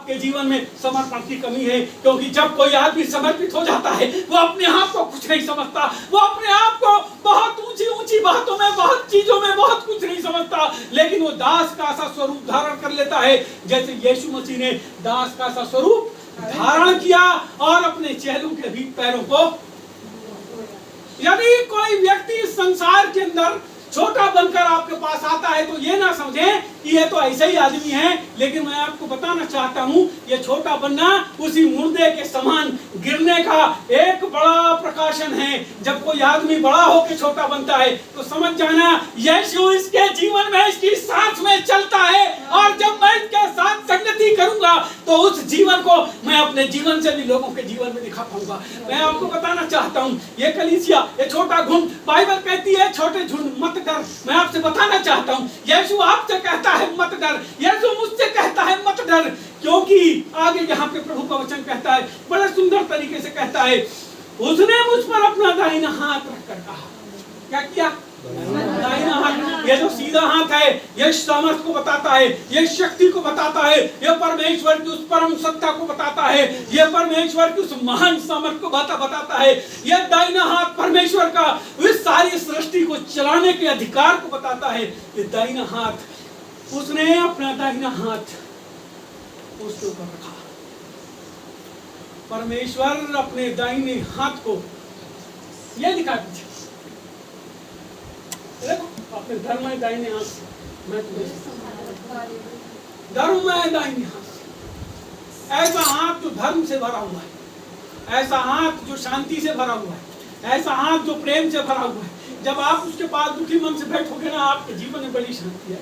आपके जीवन में समर्पण की कमी है, क्योंकि जब कोई आदमी समर्पित हो जाता है वो अपने आप को कुछ नहीं समझता, वो अपने आप को बहुत ऊंची ऊंची बातों में, बहुत चीजों में बहुत कुछ नहीं समझता, लेकिन वो दास का सा स्वरूप धारण कर लेता है, जैसे यीशु मसीह ने दास का सा स्वरूप धारण किया और अपने चेलों के भी पैरों को। यदि कोई व्यक्ति इस संसार के अंदर छोटा बनकर आपके पास आता है तो ये ना समझें कि ये तो ऐसे ही आदमी है, लेकिन मैं आपको बताना चाहता हूं ये छोटा बनना उसी मुर्दे के समान गिरने का एक बड़ा प्रकाशन है। जब कोई आदमी बड़ा होकर छोटा बनता है तो समझ जाना यीशु इसके जीवन में, इसकी सांस में चलता है, और जब मैं इसके साथ संगति करूंगा तो उस जीवन को मैं अपने जीवन से भी लोगों के जीवन में दिखा पाऊंगा। मैं आपको बताना चाहता हूं ये कलीसिया, ये छोटा झुंड, बाइबल कहती है छोटे झुंड मत डर। मैं आपसे बताना चाहता हूं यीशु आपसे कहता है मत डर, यीशु मुझसे कहता है मत डर, क्योंकि आगे यहाँ पे प्रभु का वचन कहता है, बड़े सुंदर तरीके से कहता है, उसने मुझ पर अपना दाहिना हाथ रखकर कहा। क्या किया? दाहिना हाथ। ये जो सीधा हाथ है ये सामर्थ को बताता है, ये शक्ति को बताता है, ये परमेश्वर की उस परम सत्ता को बताता है, ये परमेश्वर की उस महान सामर्थ को बताता है। ये दाहिना हाथ परमेश्वर का इस सारी सृष्टि को चलाने के अधिकार को बताता है। ये दाहिना हाथ, उसने अपना दाहिना हाथ उसके ऊपर रखा। परमेश्वर अपने दाहिने हाथ को, ये लिखा पीछे, अपने धर्म में दाहिने हाथ, मैं तुम्हें धर्म में दाहिने हाथ। ऐसा हाथ जो धर्म से भरा हुआ है, ऐसा हाथ जो शांति से भरा हुआ है, ऐसा हाथ जो प्रेम से भरा हुआ है। जब आप उसके पास दुखी मन से बैठोगे ना, आपके जीवन में बड़ी शांति है।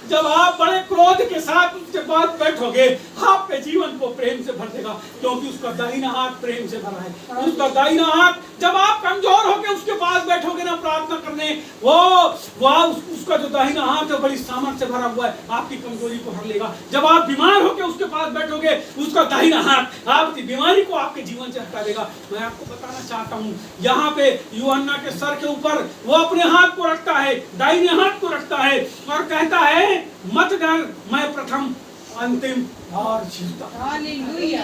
जब आप बड़े क्रोध के साथ उसके पास बैठोगे, आपके जीवन को प्रेम से भर देगा, क्योंकि उसका दाहिना हाथ प्रेम से भरा है। उसका दाहिना हाथ, जब आप कमजोर होकर उसके पास बैठोगे ना प्रार्थना करने, उसका जो दाहिना हाथ है बड़ी सामर्थ्य से भरा हुआ है, आपकी कमजोरी को हर लेगा। जब आप बीमार होकर उसके पास बैठोगे, उसका दाहिना हाथ आपकी बीमारी को आपके जीवन से हटा देगा। मैं आपको बताना चाहता हूँ, यहाँ पे यूहन्ना के सर के ऊपर वो अपने हाथ को रखता है, दाहिने हाथ को रखता है और कहता है मत डर, मैं प्रथम अंतिम और जीविता। हालेलुया।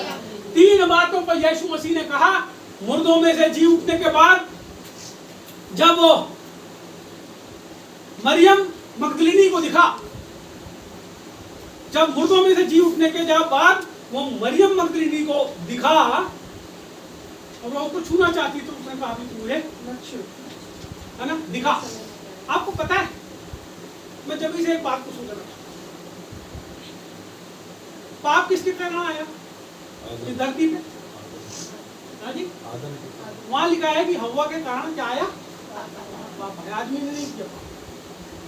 3 बातों पर यीशु मसीह ने कहा। मुर्दों में से जी उठने के बाद जब वो मरियम मगदलीनी को दिखा, जब मुर्दों में से जी उठने के बाद वो मरियम मगदलीनी को दिखा और वो उसको छूना चाहती तो उसने कहा भी मुझे है ना दिखा। आपको पता है मैं जब से एक बात को सोच रहा, पाप किसके कारण आया इस धरती पे? हाँ जी, वहां लिखा है कि हव्वा के कारण क्या आया? पाप। आदमी ने नहीं किया,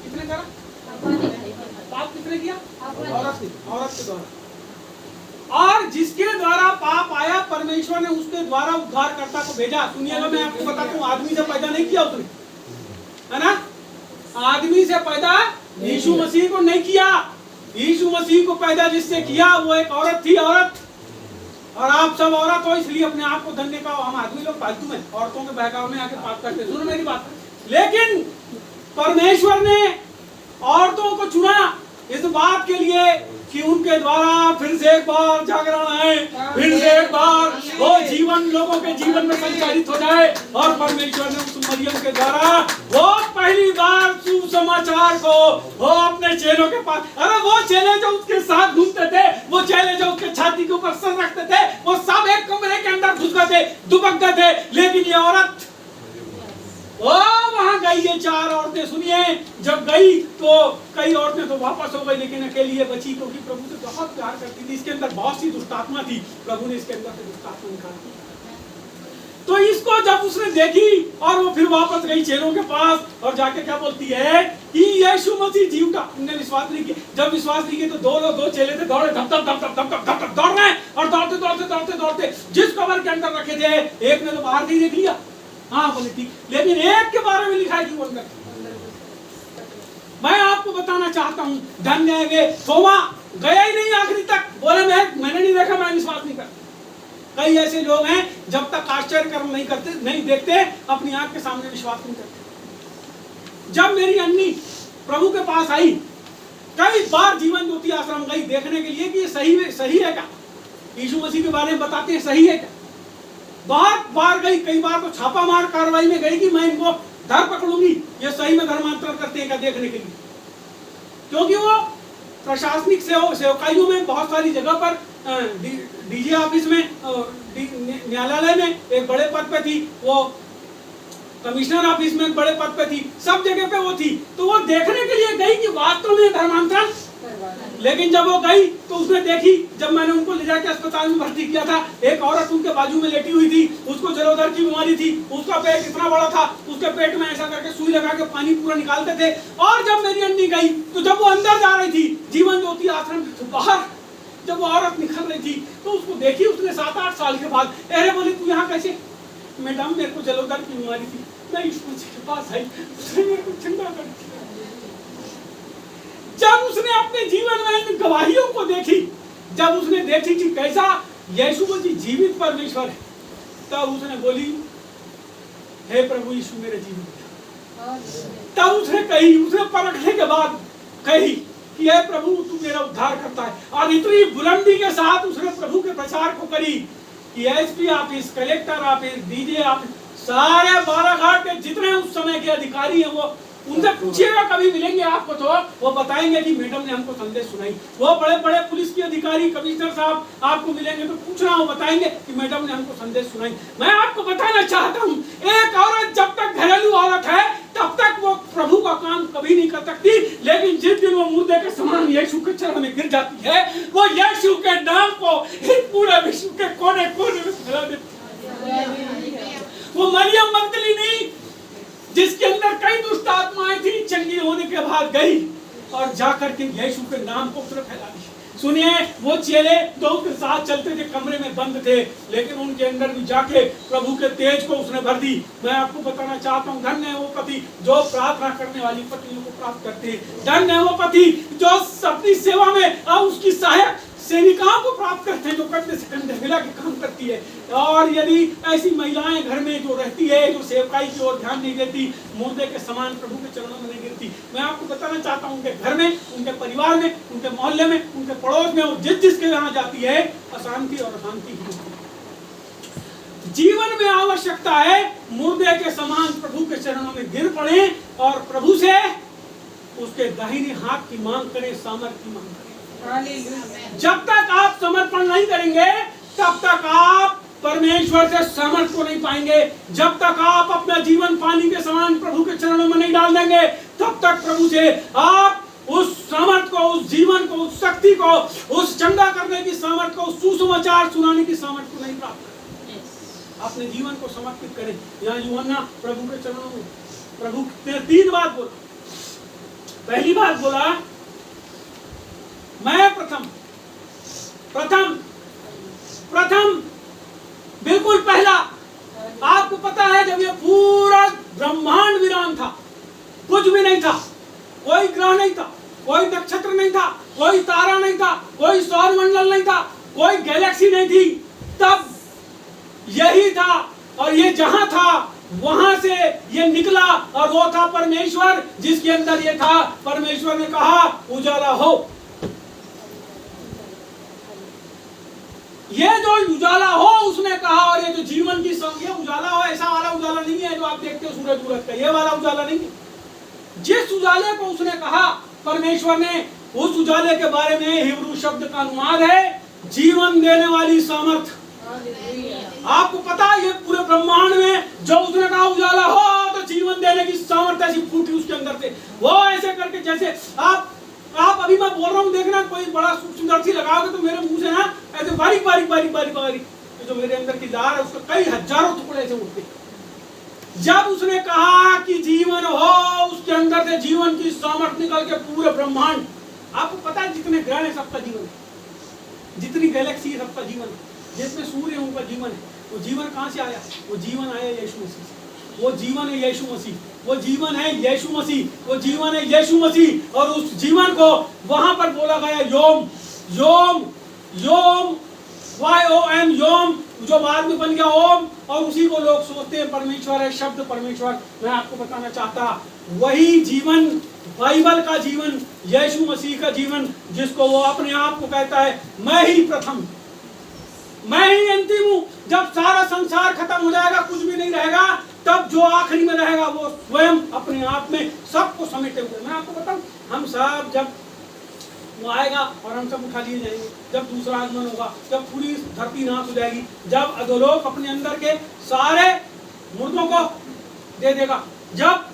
किसने करा पाप? किसने किया? औरत ने, औरत के द्वारा। और जिसके द्वारा पाप आया, परमेश्वर ने उसके द्वारा उद्धारकर्ता को भेजा। सुनिएगा, मैं आपको बताता हूँ, आदमी से पैदा नहीं किया उसने, है ना? आदमी से पैदा यीशु मसीह को नहीं किया। यीशु मसीह को पैदा जिससे किया वो एक औरत थी, औरत। और आप सब औरत हो, इसलिए अपने आप को धन्य का। हम आदमी लोग फालतू में औरतों के बहकावे में आके पाप करते। सुनो मेरी बात। लेकिन परमेश्वर ने औरतों को चुना इस बात के लिए कि उनके द्वारा फिर से एक बार जागरण आए, फिर से एक बार वो जीवन लोगों के जीवन में संचालित हो जाए। और परमेश्वर ने उस मरियम के द्वारा वो पहली बार सुसमाचार को वो अपने चेलों के पास, अरे वो चेले जो उसके साथ घूमते थे, वो चेले जो उसके छाती के ऊपर सर रखते थे, वो सब एक कमरे के अंदर घुस गए थे, दुबक गए थे। लेकिन ये औरत वहां गई। ये 4 औरतें, सुनिए, जब गई तो कई औरतें तो वापस हो गई, लेकिन अकेली ये बची, क्योंकि प्रभु से बहुत प्यार करती थी। इसके अंदर बहुत सी दुष्टात्मा थी, प्रभु ने इसके अंदर से दुष्टात्मा निकाल दी। तो इसको जब उसने देखी और वो फिर वापस गई चेलों के पास और जाके क्या बोलती है कि यीशु मसीह जी उठा। उन्होंने विश्वास नहीं किया। जब विश्वास नहीं किया तो दो चेले थे, दौड़े, धप धप धप धप धप धप दौड़ रहे और दौड़ते दौड़ते दौड़ते दौड़ते जिस कवर के अंदर रखे थे, एक ने तो बाहर नहीं देख लिया, हाँ बोली थी, लेकिन एक के बारे में लिखा है कि वो अंदर। मैं आपको बताना चाहता हूँ, धन्य है वे। थोमा गया ही नहीं आखिरी तक, बोले मैंने नहीं देखा, मैं विश्वास नहीं करता। कई ऐसे लोग हैं जब तक आश्चर्य कर्म नहीं करते, नहीं देखते, अपनी आंख के सामने विश्वास नहीं करते। जब मेरी अन्नी प्रभु के पास आई, कई बार जीवन ज्योति आश्रम गई देखने के लिए कि ये सही है क्या, यीशु मसीह के बारे में बताते हैं, सही है क्या? बहुत बार गई, कई बार तो छापा मार कार्रवाई में गई कि मैं इनको धर पकड़ूंगी, ये सही में धर्मांतरण करते हैं क्या देखने के लिए। क्योंकि वो प्रशासनिक सेवकाइयों में बहुत सारी जगह पर डीजे ऑफिस में, न्यायालय में एक बड़े पद पे थी, वो कमिश्नर ऑफिस में एक बड़े पद पे थी, सब जगह पे वो थी। तो वो देखने के लिए गई कि वास्तव में धर्मांतरण। लेकिन जब वो गई तो उसने देखी, जब मैंने उनको ले जाके अस्पताल में भर्ती किया था, एक औरत उनके बाजू में लेटी हुई थी, उसको जलोदर की बीमारी थी, उसका पेट इतना बड़ा था, उसके पेट में ऐसा करके सुई लगा के पानी पूरा निकालते थे। और जब मेरी अन्नी गई तो जब वो अंदर जा रही थी, जीवन ज्योति आश्रम के बाहर जब वो औरत निकल रही थी तो उसको देखी उसने 7-8 साल के बाद। अरे बोली तू यहाँ कैसे? मैडम मेरे को जलोदर की बीमारी थी, मैं यीशु मसीह के पास आई, उसने मेरे को ठंडा कर दिया। जब उसने अपने जीवन में इन गवाहियों को देखी, जब उसने देखी कि कैसा यीशु मसीह जीवित परमेश्वर है, तब उसने बोली हे प्रभु यीशु मेरे जीवन। तब उसने कही, उसने परखने के बाद कही कि हे प्रभु तू मेरा उद्धार करता है। और इतनी बुलंदी के साथ उसने प्रभु के प्रचार को करी कि SP office, collector office, DJ office, सारे बालाघाट के जितने उस समय के अधिकारी हैं, वो उनसे पूछिएगा, कभी मिलेंगे आपको तो वो बताएंगे कि मैडम ने हमको संदेश सुनाई। वो बड़े बड़े पुलिस के अधिकारी, कमिश्नर साहब आपको मिलेंगे तो पूछना, वो बताएंगे कि मैडम ने हमको संदेश सुनाई। मैं आपको बताना चाहता हूँ, एक औरत जब तक घरेलू औरत है तब तक वो प्रभु का काम कभी नहीं कर सकती। लेकिन जिस दिन वो मुर्दे के समान यीशु के चरणों में गिर जाती है, वो यीशु के नाम को पूरे विश्व के कोने कोने में फैला देती है। वो मरियम मगदलीनी जिसके अंदर कई दुष्ट आत्माएं थी, चंगी होने के बाद गई और जाकर के यीशु के नाम को उसने फैला दी। सुनिए, वो चेले तो उसके साथ चलते थे, कमरे में बंद थे, लेकिन उनके अंदर भी जाके प्रभु के तेज को उसने भर दी। मैं आपको बताना चाहता हूँ, धन्य है वो पति जो प्रार्थना करने वाली पत्नियों को प्राप्त करते हैं। धन्य है वो पति जो अपनी सेवा में और उसकी सहायक सेविकाओं को प्राप्त करते हैं, जो कंधे से कंधे मिला के काम करती है। और यदि ऐसी महिलाएं घर में जो रहती है, जो सेवकाई की ओर ध्यान नहीं देती, मुर्दे के समान प्रभु के चरणों में नहीं गिरती, मैं आपको बताना चाहता हूँ, उनके घर में, उनके परिवार में, उनके मोहल्ले में, उनके पड़ोस में, जिसके यहाँ जाती है, अशांति और अशांति ही होती है। जीवन में आवश्यकता है मुर्दे के समान प्रभु के चरणों में गिर पड़े और प्रभु से उसके दाहिने हाथ की मांग करें, सामर्थ्य की मांग करें। जब तक आप समर्पण नहीं करेंगे तब तक आप परमेश्वर से सामर्थ्य को नहीं पाएंगे। जब तक आप अपना जीवन पानी के समान प्रभु के चरणों में नहीं डाल देंगे, तब तक प्रभु से आप उस सामर्थ्य को, उस जीवन को, उस शक्ति को, उस चंगा करने की सामर्थ्य को, सुसमाचार सुनाने की सामर्थ्य को नहीं प्राप्त करेंगे। अपने जीवन को समर्पित करें। यहाँ यूहन्ना प्रभु के चरणों में प्रभु ने 3 बात बोला। पहली बात बोला, मैं प्रथम बिल्कुल पहला। आपको पता है जब ये पूरा ब्रह्मांड वीरान था, कुछ भी नहीं था, कोई ग्रह नहीं था, कोई नक्षत्र नहीं था, कोई तारा नहीं था, कोई सौर मंडल नहीं था, कोई गैलेक्सी नहीं थी, तब यही था। और ये जहां था वहां से ये निकला और वो था परमेश्वर, जिसके अंदर ये था। परमेश्वर ने कहा उजाला हो। ये जो उजाला हो उसने कहा, और ये जो जीवन की ये उजाला हो, ऐसा वाला उजाला नहीं है जो आप देखते हो सूरज उगत का, ये वाला उजाला नहीं है। जिस उजाले को उसने कहा परमेश्वर ने, उस उजाले के बारे में हिब्रू शब्द का अनुवाद है जीवन देने वाली सामर्थ। आपको पता है ये पूरे ब्रह्मांड में जो उसने कहा उजाला हो, तो जीवन देने की सामर्थ ऐसी फूटी उसके अंदर से। वो ऐसे करके जैसे आप अभी मैं बोल रहा हूँ, देखना कोई बड़ा सुंदर सी लगाओगे तो मेरे मुंह से ना ऐसे बारीक बारीक बारीक बारीक बारीक जो मेरे अंदर की दार है उसके कई हजारों टुकड़े से उठते। जब उसने कहा कि जीवन हो, उसके अंदर से जीवन की सामर्थ्य निकल के पूरे ब्रह्मांड। आपको पता है जितने ग्रह है सबका जीवन है, जितनी गैलेक्सी है सबका जीवन है, जितने सूर्य है उनका जीवन है। वो जीवन कहाँ से आया? वो जीवन आया यीशु मसीह से। वो जीवन है यीशु मसीह, वो जीवन है यीशु मसीह, वो जीवन है यीशु मसीह। और उस जीवन को वहां पर बोला गया योम, योम, योम, YOM, योम, जो बाद में बन गया ओम। और उसी को लोग सोचते हैं परमेश्वर है, शब्द परमेश्वर। मैं आपको बताना चाहता, वही जीवन, बाइबल का जीवन, यीशु मसीह का जीवन, जिसको वो अपने आप को कहता है मैं ही प्रथम, मैं ही अंतिम हूं। जब सारा संसार खत्म हो जाएगा, कुछ भी नहीं रहेगा, तब जो आखिरी में रहेगा वो स्वयं अपने आप में सबको समेटे हुए। मैं आपको बताऊं, हम सब जब वो आएगा और हम सब उठा लिए जाएंगे, जब दूसरा आगमन होगा, जब पूरी धरती नाश हो जाएगी, जब अधोलोक अपने अंदर के सारे मुर्दों को दे देगा, जब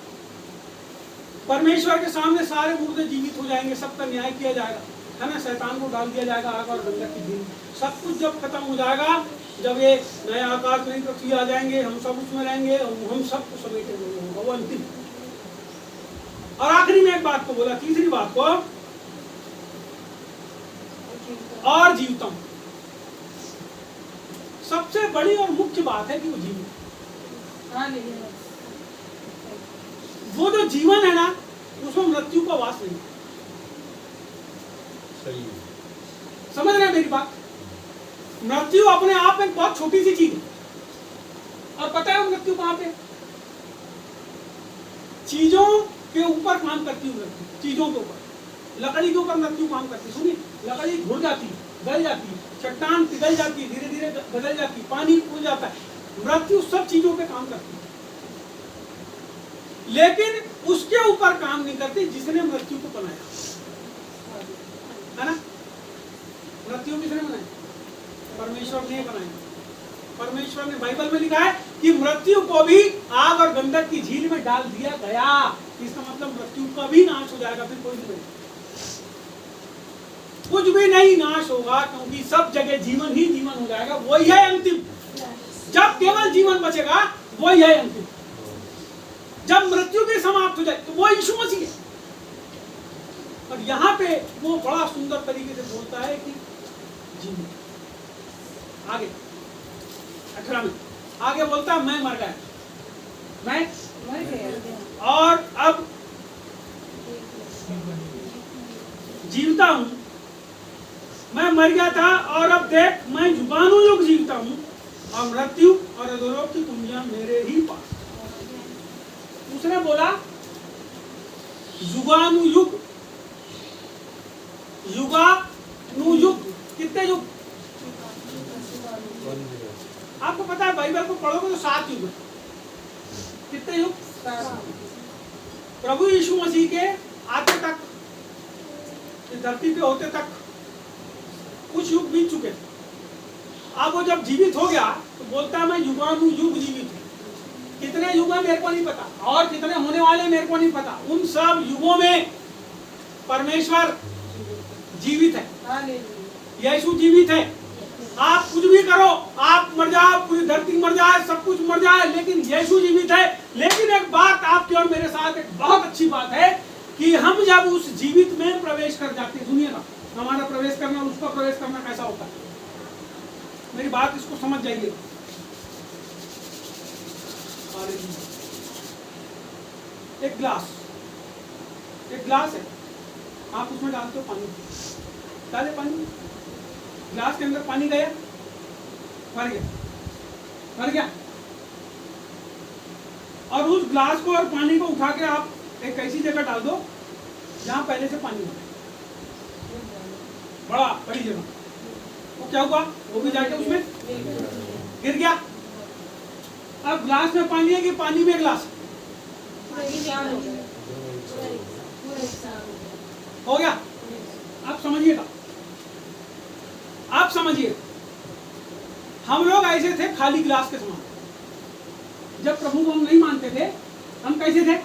परमेश्वर के सामने सारे मुर्दे जीवित हो जाएंगे, सबका न्याय किया जाएगा, है ना, शैतान को डाल दिया जाएगा आग और गंधक की झील, सब कुछ जब खत्म हो जाएगा, जब ये नया आकाश नई पृथ्वी आ जाएंगे, हम सब उसमें रहेंगे, हम सबको समेटे हुए होगा, वो अंतिम। और आखिरी में एक बात को बोला, तीसरी बात को, और जीवता हूं। सबसे बड़ी और मुख्य बात है कि वो जीवित, वो जो जीवन है ना, उसमें मृत्यु का वास नहीं। सही समझ रहे हैं मेरी बात? मृत्यु अपने आप में बहुत छोटी सी चीज है, और पता है वो मृत्यु कहां पे? चीजों के ऊपर काम करती हुई मृत्यु, चीजों के ऊपर, लकड़ी के ऊपर मृत्यु काम करती। सुनिए, लकड़ी घुल जाती है, गल जाती है, चट्टान पिघल जाती है, धीरे धीरे बदल जाती है, पानी उड़ जाता है, मृत्यु सब चीजों पे काम करती है, लेकिन उसके ऊपर काम नहीं करती जिसने मृत्यु को बनाया, है ना? मृत्यु किसने बनाया? परमेश्वर ने बनाया। परमेश्वर ने, बाइबल में लिखा है कि मृत्यु को भी आग और गंधक की झील में डाल दिया गया। इसका मतलब मृत्यु का भी नाश हो जाएगा, फिर कोई नहीं, कुछ भी नहीं नाश होगा, क्योंकि सब जगह जीवन ही जीवन हो जाएगा। वही है अंतिम। जब केवल जीवन बचेगा वही है अंतिम। जब मृत्यु भी समाप्त हो जाए तो वो यीशु मसीह है। और यहाँ पे वो बड़ा सुंदर तरीके से बोलता है कि जीवन। आगे 18 में आगे बोलता है, मैं मर गया, मैं मर गया और अब जीवता हूं। मैं मर गया था और अब देख मैं युगानुयुग जीवता हूं, और मृत्यु और अधोलोक की कुंजियां मेरे ही पास। उसने बोला युगानुयुग, युगानुयुग, कितने युग? आपको पता है, बाइबल को पढ़ोगे तो 7 युग। कितने युग? प्रभु यीशु मसीह के आते तक, इस धरती पे होते तक कुछ युग बीत चुके। अब वो जब जीवित हो गया तो बोलता है मैं युगानुयुग जीवित हूं। कितने युग है मेरे को नहीं पता, और कितने होने वाले मेरे को नहीं पता। उन सब युगों में परमेश्वर जीवित है, यीशु जीवित है। आप कुछ भी करो, आप मर जाओ, पूरी धरती मर जाए, सब कुछ मर जाए, लेकिन यीशु जीवित है। लेकिन एक बात आपके और मेरे साथ एक बहुत अच्छी बात है कि हम जब उस जीवित में प्रवेश कर जाते हैं, सुनिएगा, हमारा प्रवेश करना और उसका प्रवेश करना कैसा होता है, मेरी बात इसको समझ जाइए। एक गिलास है, आप उसमें डालते हो पानी, डाले पानी, गिलास के अंदर पानी गया, भर गया, और उस गिलास को और पानी को उठा के आप एक ऐसी जगह डाल दो जहां पहले से पानी हो, बड़ी जगह, वो क्या हुआ? वो भी जाके उसमें गिर गया। अब गिलास में पानी है कि पानी में गिलास? हो गया। आप समझिएगा, आप समझिए, हम लोग ऐसे थे खाली गिलास के समान। जब प्रभु को हम नहीं मानते थे, हम कैसे थे?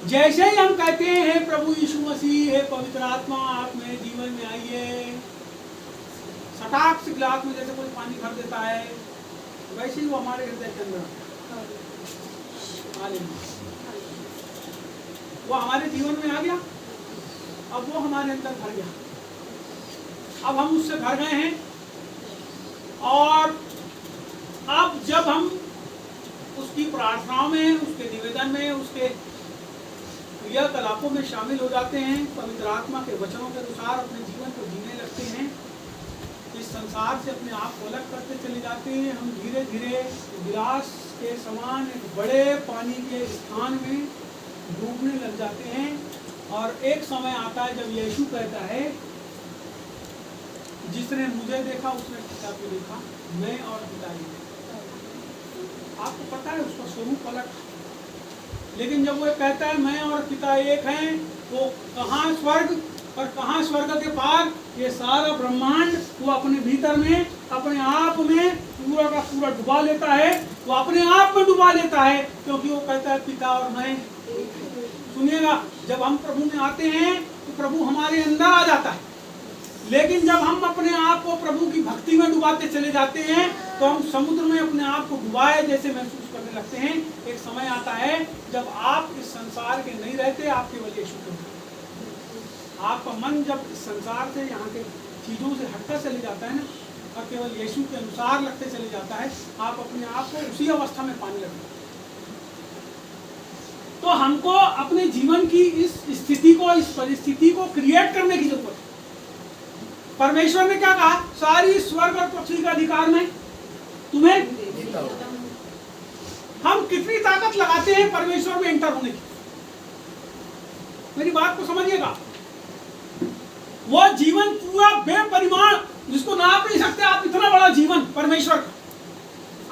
जैसे ही हम कहते हैं प्रभु यीशु मसीह है, पवित्र आत्मा आप मेरे जीवन में आइए, सटाक से गिलास में जैसे कोई पानी भर देता है, वैसे ही वो हमारे हृदय के अंदर, वो हमारे जीवन में आ गया। अब वो हमारे अंदर भर गया, अब हम उससे भर गए हैं। और अब जब हम उसकी प्रार्थनाओं में, उसके निवेदन में, उसके क्रियाकलापों में शामिल हो जाते हैं, पवित्र आत्मा के वचनों के अनुसार अपने जीवन को जीने लगते हैं, इस संसार से अपने आप को अलग करते चले जाते हैं, हम धीरे धीरे गिलास के समान एक बड़े पानी के स्थान में डूबने लग जाते हैं। और एक समय आता है जब यीशु कहता है जिसने मुझे देखा उसने पिता को देखा, मैं और पिता एक। आपको पता है उसका स्वरूप अलग, लेकिन जब वो कहता है मैं और पिता एक हैं, वो कहाँ स्वर्ग और कहाँ स्वर्ग के पार, ये सारा ब्रह्मांड वो अपने भीतर में अपने आप में पूरा का पूरा डुबा लेता है, वो अपने आप में डुबा लेता है, क्योंकि वो कहता है पिता और मैं। सुनिएगा, जब हम प्रभु में आते हैं तो प्रभु हमारे अंदर आ जाता है, लेकिन जब हम अपने आप को प्रभु की भक्ति में डुबाते चले जाते हैं तो हम समुद्र में अपने आप को डुबाए जैसे महसूस करने लगते हैं। एक समय आता है जब आप इस संसार के नहीं रहते, आप केवल यीशु के होते। आपका मन जब इस संसार से, यहाँ के चीजों से हटता चले जाता है ना, और केवल यीशु के अनुसार लगते चले जाता है, आप अपने आप को उसी अवस्था में पाने लगते हैं। तो हमको अपने जीवन की इस स्थिति को, इस परिस्थिति को क्रिएट करने की जरूरत है। परमेश्वर ने क्या कहा, सारी स्वर्ग और पृथ्वी का अधिकार में तुम्हें देता हूं। हम कितनी ताकत लगाते हैं परमेश्वर में एंटर होने की, मेरी बात को समझिएगा। वो जीवन पूरा बेपरिमाण, जिसको नाप नहीं सकते आप, इतना बड़ा जीवन परमेश्वर का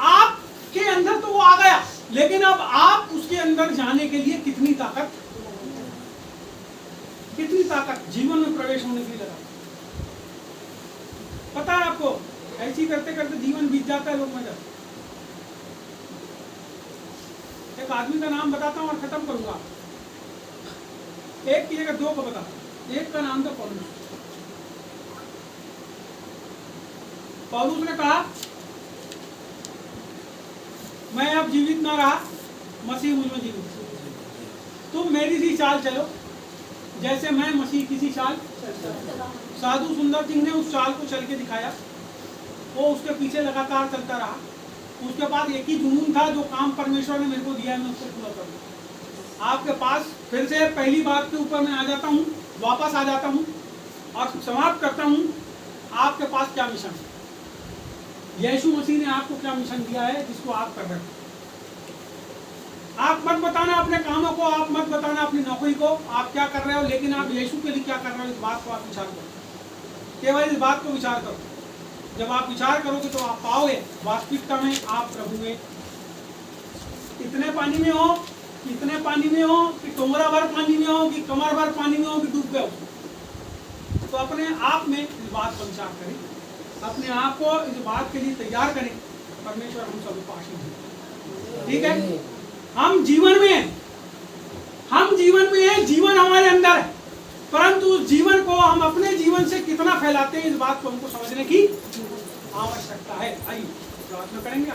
आपके अंदर तो वो आ गया, लेकिन अब आप उसके अंदर जाने के लिए कितनी ताकत जीवन में प्रवेश होने के लिए लगा। पता है आपको, ऐसी करते करते जीवन बीत जाता है, लोग मजा। एक आदमी का नाम बताता हूं और खत्म करूंगा। एक की जगह दो को बताता हूं। एक का नाम था पौलुस। पौलुस ने कहा मैं अब जीवित ना रहा, मसीह मुझ में जीवित। तुम मेरी सी चाल चलो जैसे मैं मसीह की सी चाल। साधु सुंदर सिंह ने उस चाल को चल के दिखाया, वो उसके पीछे लगातार चलता रहा। उसके पास एक ही जुनून था, जो काम परमेश्वर ने मेरे को दिया है मैं उसको पूरा करूँ। आपके पास फिर से पहली बात के ऊपर मैं आ जाता हूँ, वापस आ जाता हूँ और समाप्त करता हूँ। आपके पास क्या मिशन है? यीशु मसीह ने आपको क्या मिशन दिया है जिसको आप कर रहे हो? आप मत बताना अपने कामों को, आप मत बताना अपनी नौकरी को, आप क्या कर रहे हो, लेकिन आप यीशु के लिए क्या कर रहे हो, इस बात को आप विचार करो। केवल इस बात को विचार करो। जब आप विचार करोगे तो आप पाओगे वास्तविकता में आप प्रभु में इतने पानी में हो, इतने पानी में हो कि टोंगरा भर पानी में हो, कि कमर भर पानी में हो, कि डूब गए हो। तो अपने आप में इस बात पर विचार करें, अपने आप को इस बात के लिए तैयार करें। परमेश्वर हम सब को आशीष दे। ठीक है, हम जीवन में हैं, जीवन हमारे अंदर है, परंतु उस जीवन को हम अपने जीवन से कितना फैलाते हैं, इस बात को हमको समझने की आवश्यकता है। आइए प्रार्थना करेंगे।